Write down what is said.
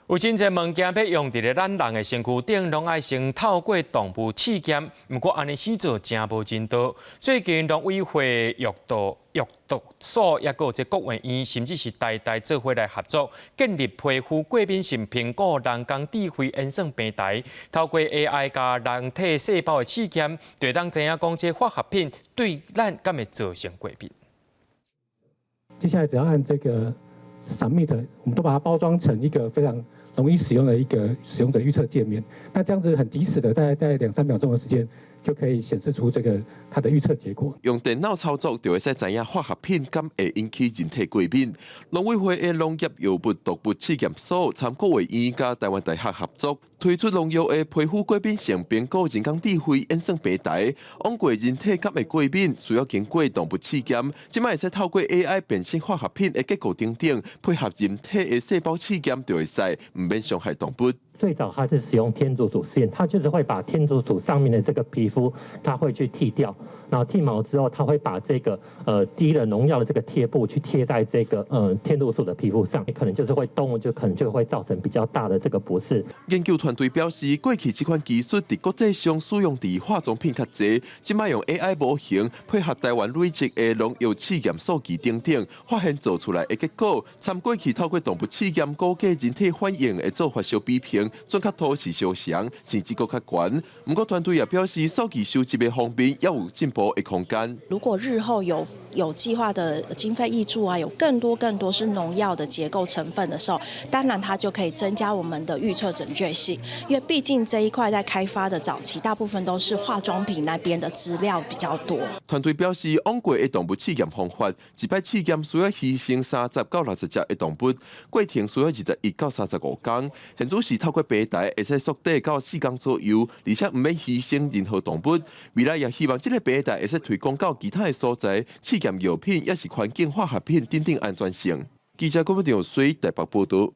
有真侪物件要用伫咧咱人的身躯顶，拢爱先透过动物试验。不过安尼始做真无真多。最近农委会药毒所也有这国卫院，甚至是台做伙来合作，建立皮肤过敏性苹果人工智慧演算平台，透过 AI 加人体细胞的试验，就当知影讲这化学品对咱敢会造成过敏。接下来只要按这个 Submit， 我们都把它包装成一个非常容易使用的一个使用者预测界面。那这样子很及时的，大概2-3秒钟的时间，就可以显示出这个它的预测结果。用电脑操作就会使知影化学品敢会引起人体过敏。农委会的农业药物毒物试验所参国卫院甲台湾大学合作，推出农药的皮肤过敏性苹果人工智慧演算平台，往过人体敢会过敏，需要经过动物试验，即卖会使透过 AI 辨识化学品的结构等等，配合人体的细胞试验就会使，唔免伤害动物。 最早它是使用天竺鼠实验，它就是会把天竺鼠上面的这个皮肤，它会去剃掉，然后剃毛之后，它会把这个滴了农药的这个贴布去贴在这个天竺鼠的皮肤上，可能就是会动物可能就会造成比较大的这个不适。研究团队表示，过去这款技术在国际上使用伫化妆品较侪，即卖用 AI 模型配合台湾累积的农药试验数据等等，发现做出来的结果，参过去透过动物试验估计人体反应的做法相比平。 准确度是相像，甚至更较悬。不过团队也表示，数据收集的方面也有进步的空间。如果日后有计划的经费挹注啊，有更多是农药的结构成分的时候，当然它就可以增加我们的预测准确性。因为毕竟这一块在开发的早期，大部分都是化妆品那边的资料比较多。团队表示，往过的动物试验方法，一摆试验需要牺牲30到60只的动物，过程需要21到35天。现主是透过平台会使缩短到4天左右，而且唔免牺牲任何动物。未来也希望这个平台会使推广到其他的所在，试验药品也是环境化学品等等安全性。记者郭文良随台北报道。